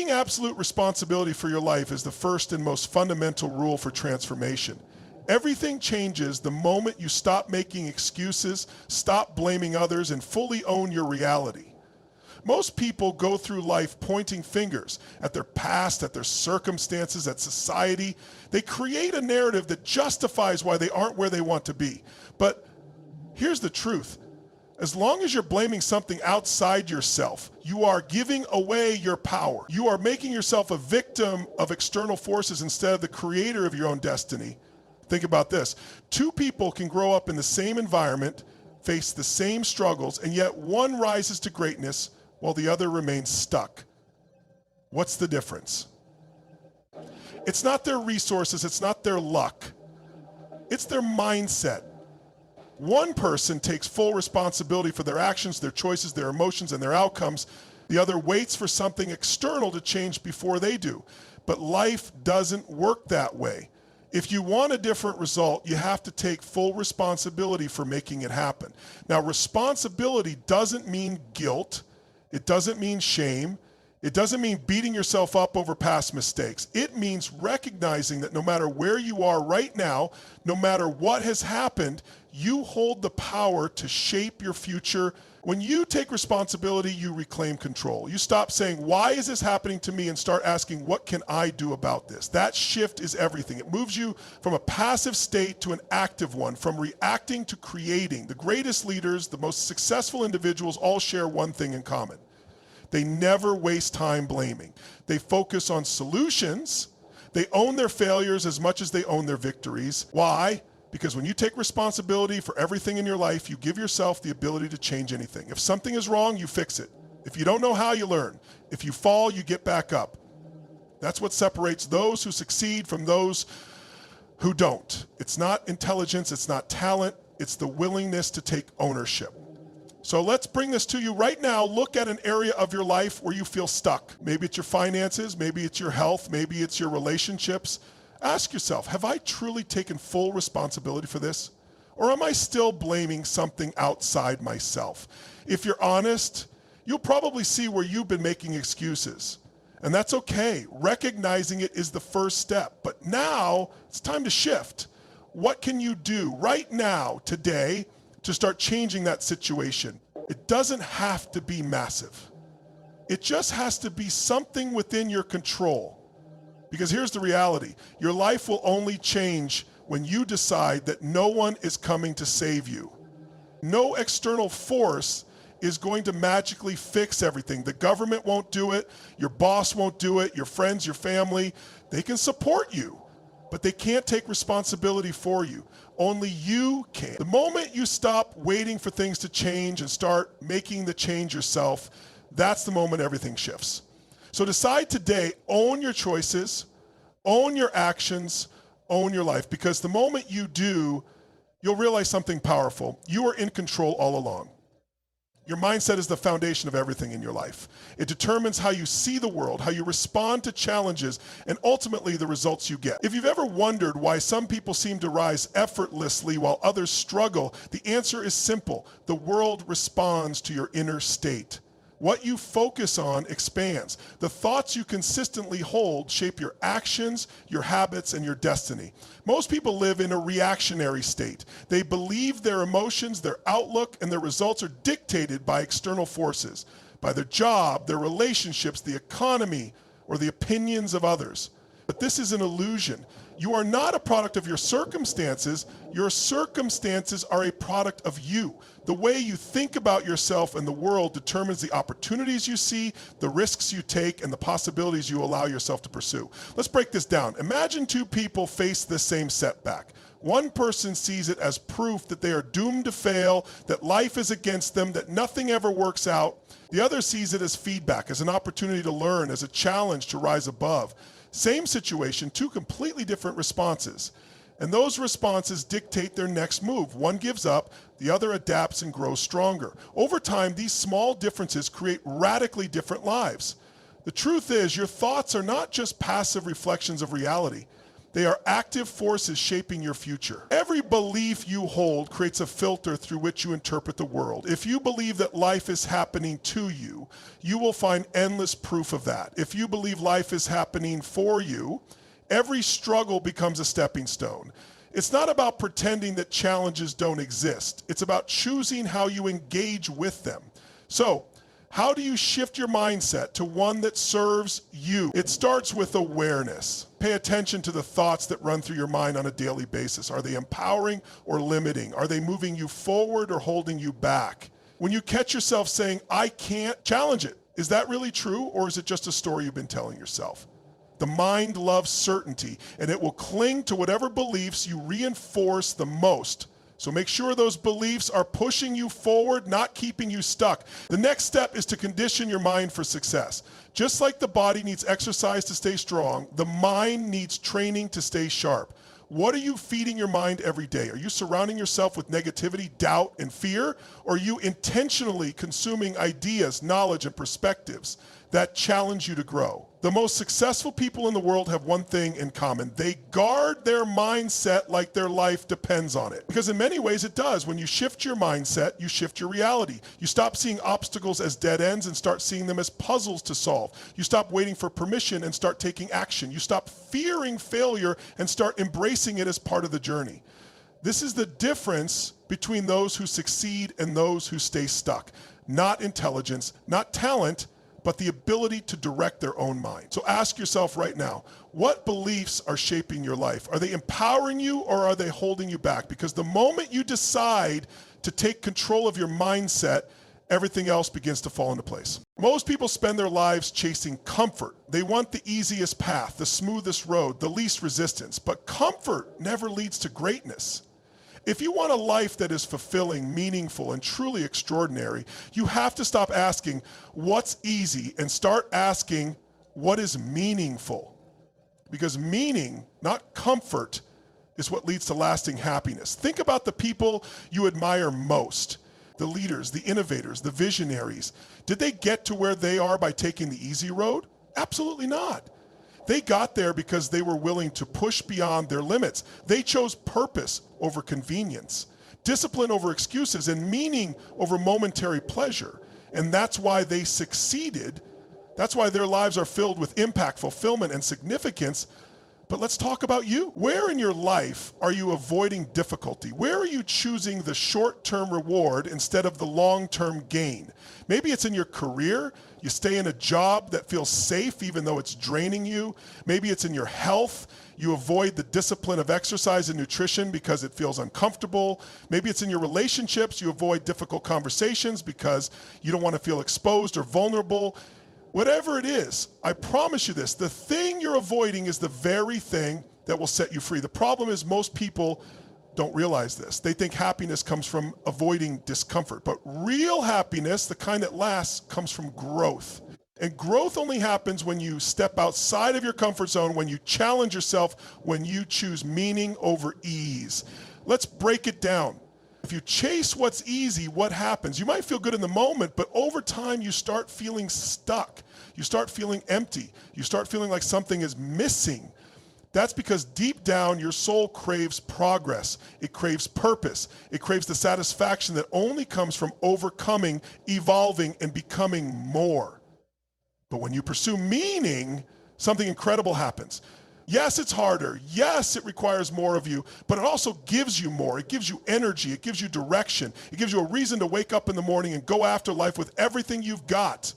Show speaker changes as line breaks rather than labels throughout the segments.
Taking absolute responsibility for your life is the first and most fundamental rule for transformation. Everything changes the moment you stop making excuses, stop blaming others, and fully own your reality. Most people go through life pointing fingers at their past, at their circumstances, at society. They create a narrative that justifies why they aren't where they want to be. But here's the truth. As long as you're blaming something outside yourself, you are giving away your power. You are making yourself a victim of external forces instead of the creator of your own destiny. Think about this. Two people can grow up in the same environment, face the same struggles, and yet one rises to greatness while the other remains stuck. What's the difference? It's not their resources, it's not their luck. It's their mindset. One person takes full responsibility for their actions, their choices, their emotions, and their outcomes. The other waits for something external to change before they do. But life doesn't work that way. If you want a different result, you have to take full responsibility for making it happen. Now, responsibility doesn't mean guilt. It doesn't mean shame. It doesn't mean beating yourself up over past mistakes. It means recognizing that no matter where you are right now, no matter what has happened, you hold the power to shape your future. When you take responsibility, you reclaim control. You stop saying, why is this happening to me? And start asking, what can I do about this? That shift is everything. It moves you from a passive state to an active one, from reacting to creating. The greatest leaders, the most successful individuals all share one thing in common. They never waste time blaming. They focus on solutions. They own their failures as much as they own their victories. Why? Because when you take responsibility for everything in your life, you give yourself the ability to change anything. If something is wrong, you fix it. If you don't know how, you learn. If you fall, you get back up. That's what separates those who succeed from those who don't. It's not intelligence, it's not talent, it's the willingness to take ownership. So let's bring this to you right now. Look at an area of your life where you feel stuck. Maybe it's your finances, maybe it's your health, maybe it's your relationships. Ask yourself, have I truly taken full responsibility for this? Or am I still blaming something outside myself? If you're honest, you'll probably see where you've been making excuses. And that's okay. Recognizing it is the first step. But now it's time to shift. What can you do right now, today, to start changing that situation? It doesn't have to be massive. It just has to be something within your control. Because here's the reality. Your life will only change when you decide that no one is coming to save you. No external force is going to magically fix everything. The government won't do it. Your boss won't do it. Your friends, your family, they can support you, but they can't take responsibility for you. Only you can. The moment you stop waiting for things to change and start making the change yourself, that's the moment everything shifts. So decide today, own your choices, own your actions, own your life. Because the moment you do, you'll realize something powerful. You are in control all along. Your mindset is the foundation of everything in your life. It determines how you see the world, how you respond to challenges, and ultimately the results you get. If you've ever wondered why some people seem to rise effortlessly while others struggle, the answer is simple. The world responds to your inner state. What you focus on expands. The thoughts you consistently hold shape your actions, your habits, and your destiny. Most people live in a reactionary state. They believe their emotions, their outlook, and their results are dictated by external forces, by their job, their relationships, the economy, or the opinions of others. But this is an illusion. You are not a product of your circumstances. Your circumstances are a product of you. The way you think about yourself and the world determines the opportunities you see, the risks you take, and the possibilities you allow yourself to pursue. Let's break this down. Imagine two people face the same setback. One person sees it as proof that they are doomed to fail, that life is against them, that nothing ever works out. The other sees it as feedback, as an opportunity to learn, as a challenge to rise above. Same situation, two completely different responses. And those responses dictate their next move. One gives up, the other adapts and grows stronger. Over time, these small differences create radically different lives. The truth is, your thoughts are not just passive reflections of reality. They are active forces shaping your future. Every belief you hold creates a filter through which you interpret the world. If you believe that life is happening to you, you will find endless proof of that. If you believe life is happening for you, every struggle becomes a stepping stone. It's not about pretending that challenges don't exist. It's about choosing how you engage with them. So, how do you shift your mindset to one that serves you? It starts with awareness. Pay attention to the thoughts that run through your mind on a daily basis. Are they empowering or limiting? Are they moving you forward or holding you back? When you catch yourself saying, I can't, challenge it. Is that really true, or is it just a story you've been telling yourself? The mind loves certainty, and it will cling to whatever beliefs you reinforce the most. So make sure those beliefs are pushing you forward, not keeping you stuck. The next step is to condition your mind for success. Just like the body needs exercise to stay strong, the mind needs training to stay sharp. What are you feeding your mind every day? Are you surrounding yourself with negativity, doubt, and fear? Or are you intentionally consuming ideas, knowledge, and perspectives that challenge you to grow? The most successful people in the world have one thing in common. They guard their mindset like their life depends on it. Because in many ways it does. When you shift your mindset, you shift your reality. You stop seeing obstacles as dead ends and start seeing them as puzzles to solve. You stop waiting for permission and start taking action. You stop fearing failure and start embracing it as part of the journey. This is the difference between those who succeed and those who stay stuck. Not intelligence, not talent, but the ability to direct their own mind. So ask yourself right now, what beliefs are shaping your life? Are they empowering you, or are they holding you back? Because the moment you decide to take control of your mindset, everything else begins to fall into place. Most people spend their lives chasing comfort. They want the easiest path, the smoothest road, the least resistance. But comfort never leads to greatness. If you want a life that is fulfilling, meaningful, and truly extraordinary, you have to stop asking, what's easy, and start asking, what is meaningful? Because meaning, not comfort, is what leads to lasting happiness. Think about the people you admire most, the leaders, the innovators, the visionaries. Did they get to where they are by taking the easy road? Absolutely not. They got there because they were willing to push beyond their limits. They chose purpose over convenience, discipline over excuses, and meaning over momentary pleasure. And that's why they succeeded. That's why their lives are filled with impact, fulfillment, and significance. But let's talk about you. Where in your life are you avoiding difficulty? Where are you choosing the short-term reward instead of the long-term gain? Maybe it's in your career. You stay in a job that feels safe even though it's draining you. Maybe it's in your health. You avoid the discipline of exercise and nutrition because it feels uncomfortable. Maybe it's in your relationships. You avoid difficult conversations because you don't want to feel exposed or vulnerable. Whatever it is, I promise you this, the thing you're avoiding is the very thing that will set you free. The problem is most people don't realize this. They think happiness comes from avoiding discomfort, but real happiness, the kind that lasts, comes from growth. And growth only happens when you step outside of your comfort zone, when you challenge yourself, when you choose meaning over ease. Let's break it down. If you chase what's easy, what happens? You might feel good in the moment, but over time you start feeling stuck. You start feeling empty. You start feeling like something is missing. That's because deep down your soul craves progress. It craves purpose. It craves the satisfaction that only comes from overcoming, evolving, and becoming more. But when you pursue meaning, something incredible happens. Yes, it's harder. Yes, it requires more of you, but it also gives you more. It gives you energy. It gives you direction. It gives you a reason to wake up in the morning and go after life with everything you've got.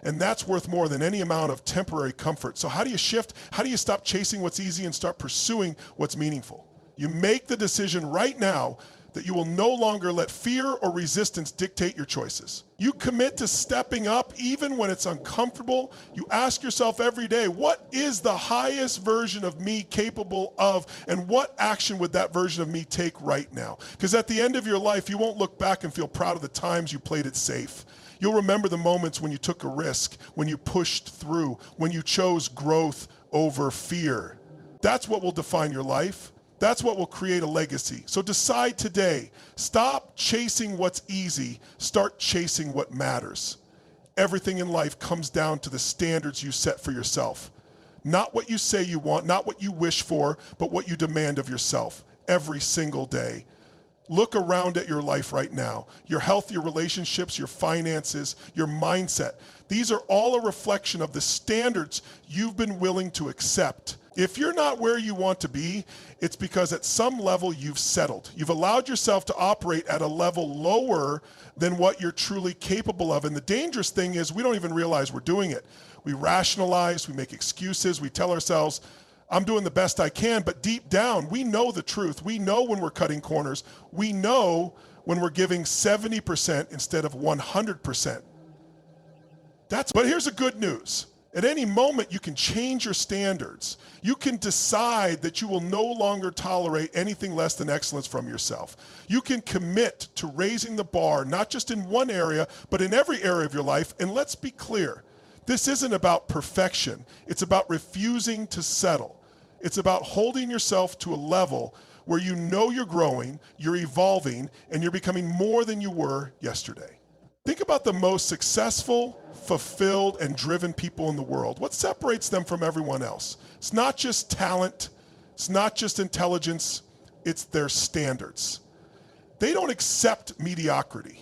And that's worth more than any amount of temporary comfort. So how do you shift? How do you stop chasing what's easy and start pursuing what's meaningful? You make the decision right now that you will no longer let fear or resistance dictate your choices. You commit to stepping up even when it's uncomfortable. You ask yourself every day, what is the highest version of me capable of, and what action would that version of me take right now? Because at the end of your life, you won't look back and feel proud of the times you played it safe. You'll remember the moments when you took a risk, when you pushed through, when you chose growth over fear. That's what will define your life. That's what will create a legacy. So decide today, stop chasing what's easy, start chasing what matters. Everything in life comes down to the standards you set for yourself. Not what you say you want, not what you wish for, but what you demand of yourself every single day. Look around at your life right now. Your health, your relationships, your finances, your mindset. These are all a reflection of the standards you've been willing to accept. If you're not where you want to be, it's because at some level you've settled. You've allowed yourself to operate at a level lower than what you're truly capable of. And the dangerous thing is we don't even realize we're doing it. We rationalize, we make excuses, we tell ourselves, I'm doing the best I can, but deep down, we know the truth. We know when we're cutting corners. We know when we're giving 70% instead of 100%. But here's the good news. At any moment, you can change your standards. You can decide that you will no longer tolerate anything less than excellence from yourself. You can commit to raising the bar, not just in one area, but in every area of your life. And let's be clear, this isn't about perfection. It's about refusing to settle. It's about holding yourself to a level where you know you're growing, you're evolving, and you're becoming more than you were yesterday. Think about the most successful, fulfilled, and driven people in the world. What separates them from everyone else? It's not just talent, it's not just intelligence, it's their standards. They don't accept mediocrity.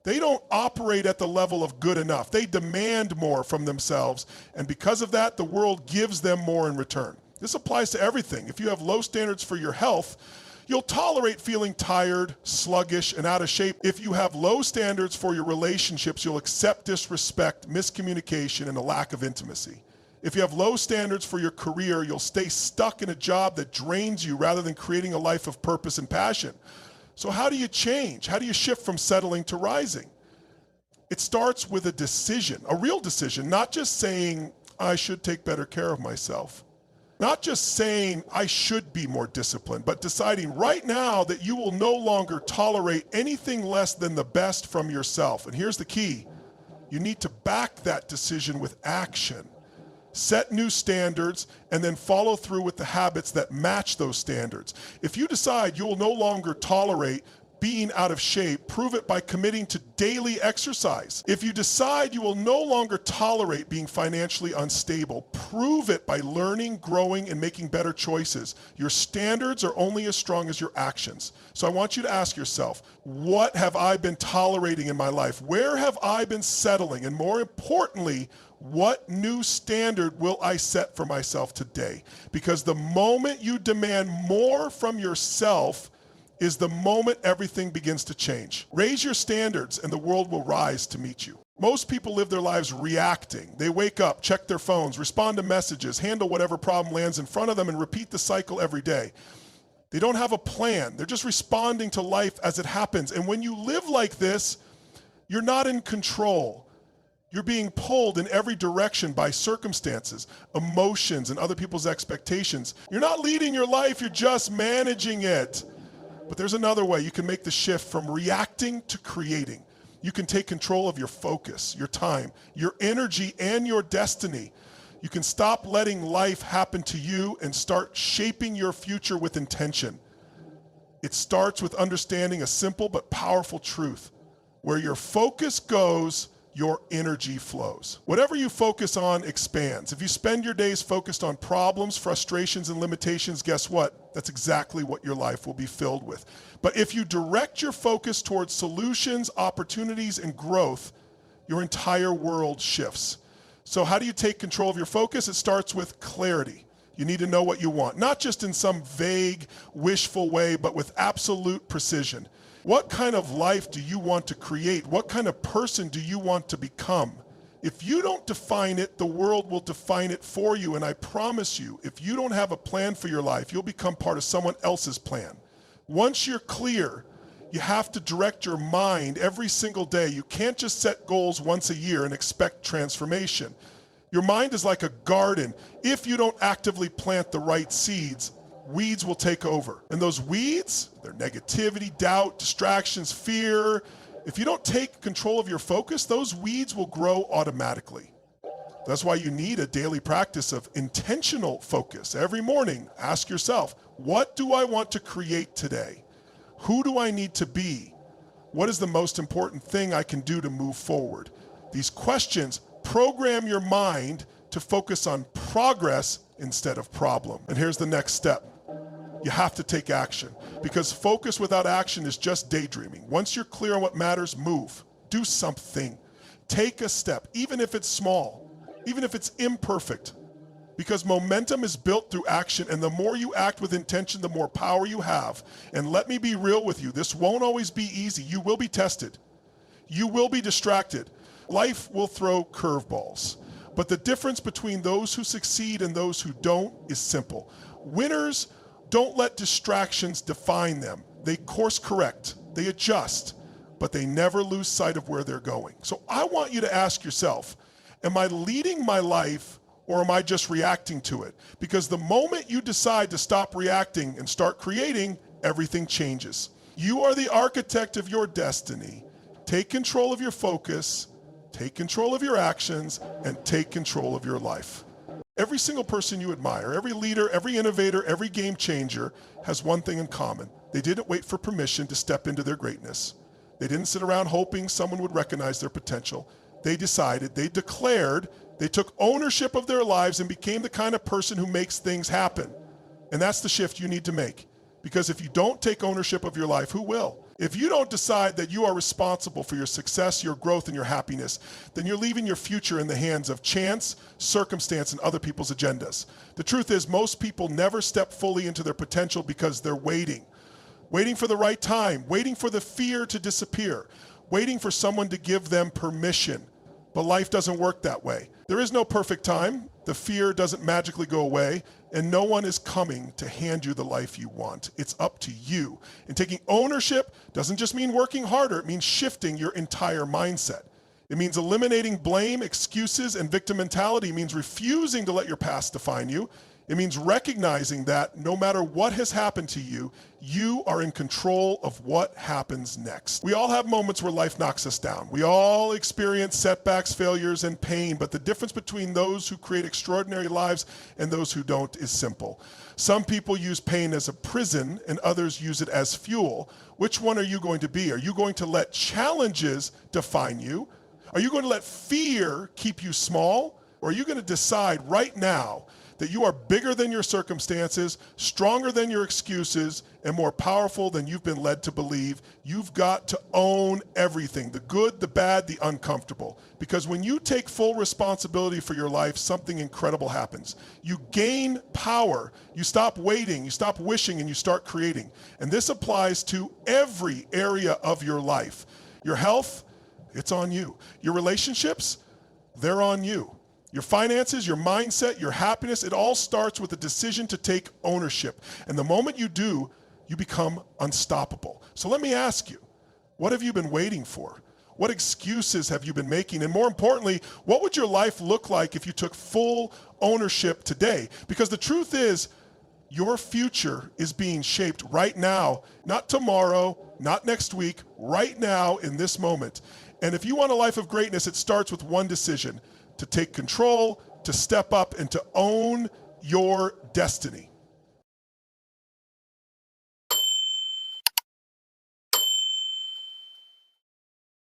They don't operate at the level of good enough. They demand more from themselves, and because of that, the world gives them more in return. This applies to everything. If you have low standards for your health, you'll tolerate feeling tired, sluggish, and out of shape. If you have low standards for your relationships, you'll accept disrespect, miscommunication, and a lack of intimacy. If you have low standards for your career, you'll stay stuck in a job that drains you rather than creating a life of purpose and passion. So how do you change? How do you shift from settling to rising? It starts with a decision, a real decision, not just saying, I should take better care of myself. Not just saying, I should be more disciplined, but deciding right now that you will no longer tolerate anything less than the best from yourself. And here's the key. You need to back that decision with action. Set new standards and then follow through with the habits that match those standards. If you decide you will no longer tolerate being out of shape, prove it by committing to daily exercise. If you decide you will no longer tolerate being financially unstable, prove it by learning, growing, and making better choices. Your standards are only as strong as your actions. So I want you to ask yourself, what have I been tolerating in my life? Where have I been settling? And more importantly, what new standard will I set for myself today? Because the moment you demand more from yourself is the moment everything begins to change. Raise your standards and the world will rise to meet you. Most people live their lives reacting. They wake up, check their phones, respond to messages, handle whatever problem lands in front of them, and repeat the cycle every day. They don't have a plan. They're just responding to life as it happens. And when you live like this, you're not in control. You're being pulled in every direction by circumstances, emotions, and other people's expectations. You're not leading your life, you're just managing it. But there's another way you can make the shift from reacting to creating. You can take control of your focus, your time, your energy, and your destiny. You can stop letting life happen to you and start shaping your future with intention. It starts with understanding a simple but powerful truth. Where your focus goes, your energy flows. Whatever you focus on expands. If you spend your days focused on problems, frustrations, and limitations, guess what? That's exactly what your life will be filled with. But if you direct your focus towards solutions, opportunities, and growth, your entire world shifts. So how do you take control of your focus? It starts with clarity. You need to know what you want, not just in some vague, wishful way, but with absolute precision. What kind of life do you want to create? What kind of person do you want to become? If you don't define it, the world will define it for you. And I promise you, if you don't have a plan for your life, you'll become part of someone else's plan. Once you're clear, you have to direct your mind every single day. You can't just set goals once a year and expect transformation. Your mind is like a garden. If you don't actively plant the right seeds, weeds will take over. And those weeds, they're negativity, doubt, distractions, fear. If you don't take control of your focus, those weeds will grow automatically. That's why you need a daily practice of intentional focus. Every morning, ask yourself, what do I want to create today? Who do I need to be? What is the most important thing I can do to move forward? These questions program your mind to focus on progress instead of problem. And here's the next step. You have to take action, because focus without action is just daydreaming. Once you're clear on what matters, move. Do something. Take a step, even if it's small, even if it's imperfect, because momentum is built through action, and the more you act with intention, the more power you have. And let me be real with you, this won't always be easy. You will be tested. You will be distracted. Life will throw curveballs. But the difference between those who succeed and those who don't is simple. Winners don't let distractions define them. They course correct, they adjust, but they never lose sight of where they're going. So I want you to ask yourself, am I leading my life or am I just reacting to it? Because the moment you decide to stop reacting and start creating, everything changes. You are the architect of your destiny. Take control of your focus, take control of your actions, and take control of your life. Every single person you admire, every leader, every innovator, every game changer has one thing in common. They didn't wait for permission to step into their greatness. They didn't sit around hoping someone would recognize their potential. They decided, they declared, they took ownership of their lives and became the kind of person who makes things happen. And that's the shift you need to make. Because if you don't take ownership of your life, who will? If you don't decide that you are responsible for your success, your growth, and your happiness, then you're leaving your future in the hands of chance, circumstance, and other people's agendas. The truth is, most people never step fully into their potential because they're waiting for the right time, waiting for the fear to disappear, waiting for someone to give them permission. But life doesn't work that way. There is no perfect time. The fear doesn't magically go away, and no one is coming to hand you the life you want. It's up to you. And taking ownership doesn't just mean working harder. It means shifting your entire mindset. It means eliminating blame, excuses, and victim mentality. It means refusing to let your past define you. It means recognizing that no matter what has happened to you, you are in control of what happens next. We all have moments where life knocks us down. We all experience setbacks, failures, and pain, but the difference between those who create extraordinary lives and those who don't is simple. Some people use pain as a prison and others use it as fuel. Which one are you going to be? Are you going to let challenges define you? Are you going to let fear keep you small? Or are you going to decide right now that you are bigger than your circumstances, stronger than your excuses, and more powerful than you've been led to believe? You've got to own everything, the good, the bad, the uncomfortable. Because when you take full responsibility for your life, something incredible happens. You gain power. You stop waiting, you stop wishing, and you start creating. And this applies to every area of your life. Your health, it's on you. Your relationships, they're on you. Your finances, your mindset, your happiness, it all starts with a decision to take ownership. And the moment you do, you become unstoppable. So let me ask you, what have you been waiting for? What excuses have you been making? And more importantly, what would your life look like if you took full ownership today? Because the truth is, your future is being shaped right now, not tomorrow, not next week, right now in this moment. And if you want a life of greatness, it starts with one decision: to take control, to step up, and to own your destiny.